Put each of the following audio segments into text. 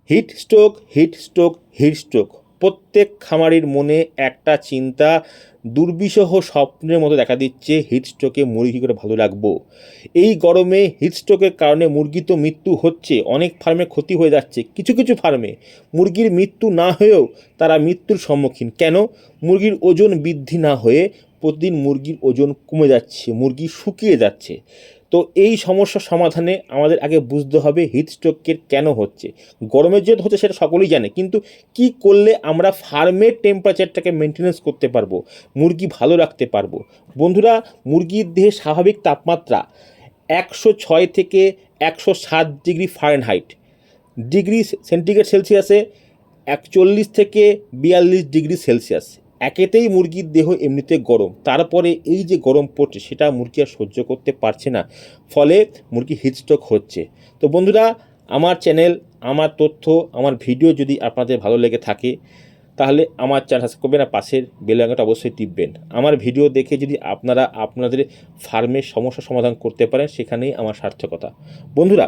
Heat stroke, heat stroke, heat stroke, প্রত্যেক খামারির মনে একটা চিন্তা, দুর্বিষহ স্বপ্নের মতো দেখা দিচ্ছে, হিট স্ট্রোকে মুরগি কী করে ভালো রাখবো। এই গরমে হিট স্ট্রোকের কারণে মুরগি তো মৃত্যু হচ্ছে, অনেক ফার্মে ক্ষতি হয়ে যাচ্ছে, কিছু কিছু ফার্মে মুরগির মৃত্যু না হয়েও তারা মৃত্যুর সম্মুখীন। কেন? মুরগির ওজন বৃদ্ধি না হয়ে প্রতিদিন মুরগির ওজন কমে যাচ্ছে, মুরগি শুকিয়ে যাচ্ছে। তো এই সমস্যার সমাধানে আমাদের আগে বুঝতে হবে হিট স্ট্রোকের কেন হচ্ছে। গরমের জন্য হচ্ছে সেটা সকলেই জানে, কিন্তু কি করলে আমরা ফার্মের টেম্পারেচারটাকে মেনটেনেন্স করতে পারবো, মুরগি ভালো রাখতে পারবো। বন্ধুরা, মুরগির দেহে স্বাভাবিক তাপমাত্রা 106 থেকে 107 ডিগ্রি ফারেনহাইট, ডিগ্রি সেন্টিগ্রেড সেলসিয়াসে 41 থেকে 42 ডিগ্রি সেলসিয়াস। একেতেই মুরগির দেহ এমনিতে গরম, তারপরে এই যে গরম পড়ছে সেটা মুরগি আর সহ্য করতে পারছে না, ফলে মুরগি হিটস্ট্রোক হচ্ছে। তো বন্ধুরা, আমার চ্যানেল, আমার তথ্য, আমার ভিডিও যদি আপনাদের ভালো লেগে থাকে তাহলে আমার চ্যানেল সাবস্ক্রাইব করবেন আর পাশের বেল আইকনটা অবশ্যই টিপবেন। আমার ভিডিও দেখে যদি আপনারা আপনাদের ফার্মের সমস্যার সমাধান করতে পারেন, সেখানেই আমার সার্থকতা। বন্ধুরা,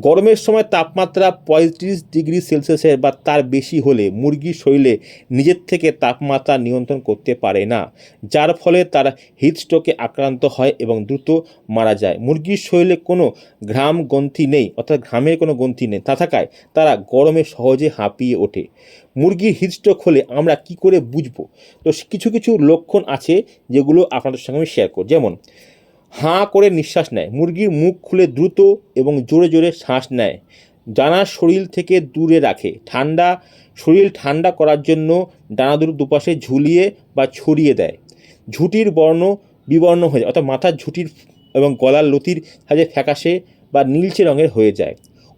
গরমের সময় তাপমাত্রা 35 ডিগ্রি সেলসিয়াসের বা তার বেশি হলে মুরগির শরীরে নিজের থেকে তাপমাত্রা নিয়ন্ত্রণ করতে পারে না, যার ফলে তারা হিটস্ট্রোকে আক্রান্ত হয় এবং দ্রুত মারা যায়। মুরগির শরীরে কোনো ঘাম গ্রন্থি নেই, অর্থাৎ ঘামের কোনো গ্রন্থি নেই, তা থাকায় তারা গরমে সহজে হাঁপিয়ে ওঠে। মুরগির হিটস্ট্রোক হলে আমরা কি করে বুঝবো? তো কিছু কিছু লক্ষণ আছে যেগুলো আপনাদের সঙ্গে আমি শেয়ার করব। যেমন, হাঁ করে নিঃশ্বাস নেয়, মুরগির মুখ খুলে দ্রুত এবং জোরে জোরে শ্বাস নেয়, ডানা শরীর থেকে দূরে রাখে, শরীর ঠান্ডা করার জন্য ডানা দুটো দুপাশে ঝুলিয়ে বা ছড়িয়ে দেয়, ঝুঁটির বর্ণ বিবর্ণ হয়ে যায়, অর্থাৎ মাথার ঝুঁটির এবং গলার লতির সাথে ফ্যাকাশে বা নীলচে রঙের হয়ে যায়,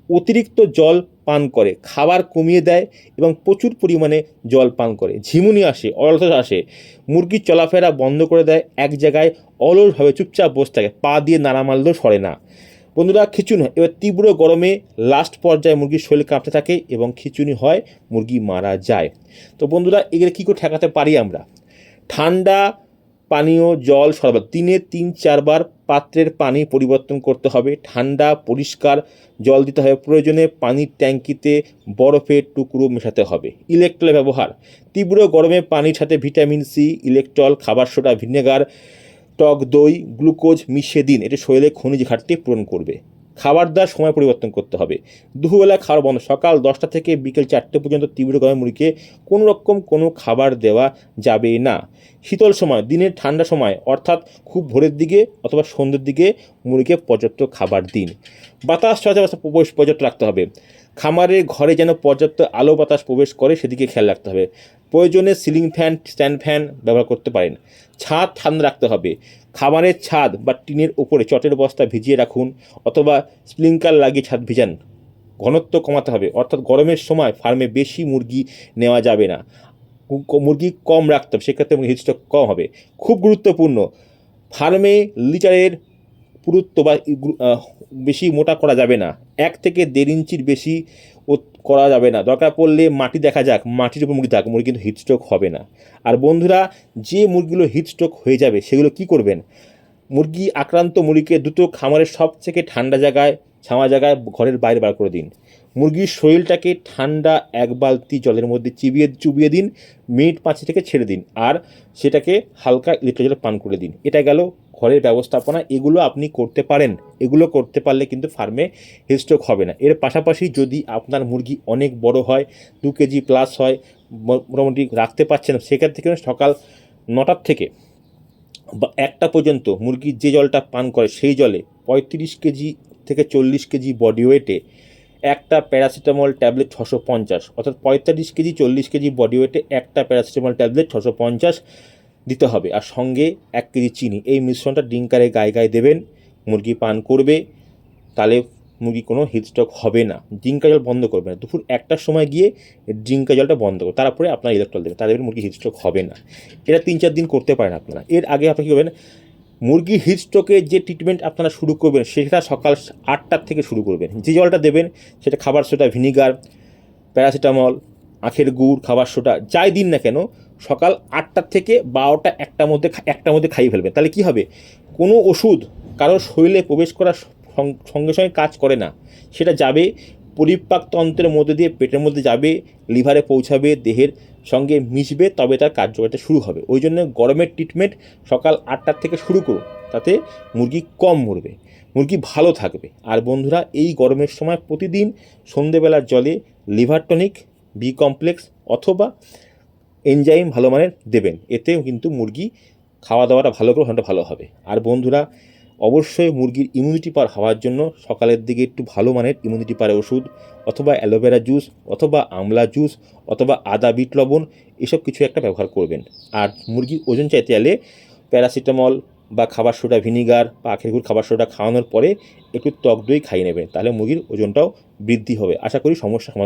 অতিরিক্ত জল পান করে, খাবার কমিয়ে দেয় এবং প্রচুর পরিমাণে জল পান করে, ঝিমুনি আসে, অলস আসে, মুরগির চলাফেরা বন্ধ করে দেয়, এক জায়গায় অলসভাবে চুপচাপ বসে থাকে, পা দিয়ে নাড়া মারলেও সরে না। বন্ধুরা, খিঁচুনি হয়, এবার তীব্র গরমে লাস্ট পর্যায়ে মুরগির শরীর কাঁপতে থাকে এবং খিঁচুনি হয়, মুরগি মারা যায়। তো বন্ধুরা, এগুলো কী করে ঠেকাতে পারি আমরা? ঠান্ডা পানীয় জল সরবরাহ, দিনে 3-4 বার পাত্রের পানি পরিবর্তন করতে হবে, ঠান্ডা পরিষ্কার জল দিতে হবে, প্রয়োজনে পানির ট্যাঙ্কিতে বরফের টুকরো মেশাতে হবে। ইলেকট্রল ব্যবহার, তীব্র গরমে পানির সাথে ভিটামিন সি, ইলেকট্রল, খাবার সোডা, ভিনেগার, টক দই, গ্লুকোজ মিশিয়ে দিন, এটি শরীরে খনিজ ঘাটতি পূরণ করবে। খাবার দেওয়ার সময় পরিবর্তন করতে হবে, দুপুরবেলা খাওয়ার বন্ধ, সকাল 10টা থেকে বিকেল 4টে পর্যন্ত তীব্র গরমে মুরগিকে কোনো খাবার দেওয়া যাবে না। শীতল সময়, দিনের ঠান্ডা সময় অর্থাৎ খুব ভোরের দিকে অথবা সন্ধ্যের দিকে মুরগিকে পর্যাপ্ত খাবার দিন। বাতাস চলাচল পর্যাপ্ত রাখতে হবে, খামারের ঘরে যেন পর্যাপ্ত আলো বাতাস প্রবেশ করে সেদিকে খেয়াল রাখতে হবে। প্রয়োজনে সিলিং ফ্যান, স্ট্যান্ড ফ্যান ব্যবহার করতে পারেন। ছাদ ঠান্ডা রাখতে হবে, খামারের ছাদ বা টিনের উপরে চটের বস্তা ভিজিয়ে রাখুন অথবা স্প্রিংকার লাগিয়ে ছাদ ভিজান। ঘনত্ব কমাতে হবে, অর্থাৎ গরমের সময় ফার্মে বেশি মুরগি নেওয়া যাবে না, মুরগি কম রাখতে হবে, সেক্ষেত্রে হিটস্ট্রোক কম হবে। খুব গুরুত্বপূর্ণ, ফার্মে লিটারের পুরুত্ব বা বেশি মোটা করা যাবে না, 1 থেকে 1.5 ইঞ্চির বেশি করা যাবে না। দরকার পড়লে মাটি দেখা যাক, মাটির উপর মুরগি থাক, মুরগি কিন্তু হিটস্ট্রোক হবে না। আর বন্ধুরা, যে মুরগিগুলো হিটস্ট্রোক হয়ে যাবে সেগুলো কি করবেন? মুরগি আক্রান্ত মুরগিকে দ্রুত খামারের সব থেকে ঠান্ডা জায়গায়, ছাওয়া জায়গায়, ঘরের বাইরে বার করে দিন। মুরগির শরীরটাকে ঠান্ডা 1 বালতি জলের মধ্যে চুবিয়ে দিন, মিনিট 5 থেকে ছেড়ে দিন, আর সেটাকে হালকা ইলেকট্রিক জল পান করে দিন। এটা গেল ঘরের ব্যবস্থাপনা, এগুলো আপনি করতে পারেন। এগুলো করতে পারলে কিন্তু ফার্মে হিটস্ট্রোক হবে না। এর পাশাপাশি যদি আপনার মুরগি অনেক বড় হয়, 2 কেজি প্লাস হয়, মোটামুটি রাখতে পারছেন, সেক্ষেত্রে কিন্তু সকাল 9টার থেকে বা 1টা পর্যন্ত মুরগির যে জলটা পান করে সেই জলে 35 কেজি থেকে 40 কেজি বডি ওয়েটে একটা প্যারাসিটামল ট্যাবলেট 650, অর্থাৎ 45 কেজি 40 কেজি বডি ওয়েটে একটা প্যারাসিটামল ট্যাবলেট 650 দিতে হবে, আর সঙ্গে 1 কেজি চিনি। এই মিশ্রণটা ড্রিঙ্কারে গায়ে গায়ে দেবেন, মুরগি পান করবে, তাহলে মুরগি কোনো হিটস্ট্রোক হবে না। ড্রিঙ্কার জল বন্ধ করবে না, দুপুর 1টার সময় গিয়ে ড্রিঙ্কার জলটা বন্ধ করবে, তারপরে আপনার ইলেকট্রল দেবেন, তাহলে মুরগি হিটস্ট্রোক হবে না। এটা 3-4 দিন করতে পারেন আপনারা। এর আগে আপনি কী করবেন? মুরগি হিটস্ট্রোকের যে ট্রিটমেন্ট আপনারা শুরু করবেন সেটা সকাল 8টার থেকে শুরু করবেন। যে জলটা দেবেন সেটা খাবার সোডা, ভিনিগার, প্যারাসিটামল, আখের গুড়, খাবার সোডা, যাই দিন না কেন, সকাল 8টার থেকে 12টা 1টার মধ্যে খাইয়ে ফেলবেন। তাহলে কি হবে? কোনো ওষুধ কারোর শরীরে প্রবেশ করার সঙ্গে সঙ্গে কাজ করে না, সেটা যাবে পরিপাকতন্ত্রের মধ্যে দিয়ে পেটের মধ্যে যাবে, লিভারে পৌঁছাবে, দেহের সঙ্গে মিশবে, তবে তার কার্যকারিতা শুরু হবে। ওই জন্য গরমের ট্রিটমেন্ট সকাল 8টার থেকে শুরু করুন, তাতে মুরগি কম মরবে, মুরগি ভালো থাকবে। আর বন্ধুরা, এই গরমের সময় প্রতিদিন সন্ধেবেলার জলে লিভার টনিক, বি কমপ্লেক্স অথবা এনজাইম ভালো মানের দেবেন, এতেও কিন্তু মুরগি খাওয়া দাওয়াটা ভালো করে ওখানটা ভালো হবে। আর বন্ধুরা, অবশ্যই মুরগির ইমিউনিটি পাওয়ার হওয়ার জন্য সকালের দিকে একটু ভালো মানের ইমিউনিটি পাওয়ার ওষুধ, অথবা অ্যালোভেরা জুস, অথবা আমলা জুস, অথবা আদা বিট লবণ, এসব কিছু একটা ব্যবহার করবেন। আর মুরগির ওজন চাইতে গেলে প্যারাসিটামল বা খাবার সোডা ভিনিগার বা আখের গুড় খাবার সোডা খাওয়ানোর পরে একটু টক দই খাইয়ে নেবেন, তাহলে মুরগির ওজনটাও বৃদ্ধি হবে। আশা করি সমস্যা সমাধান।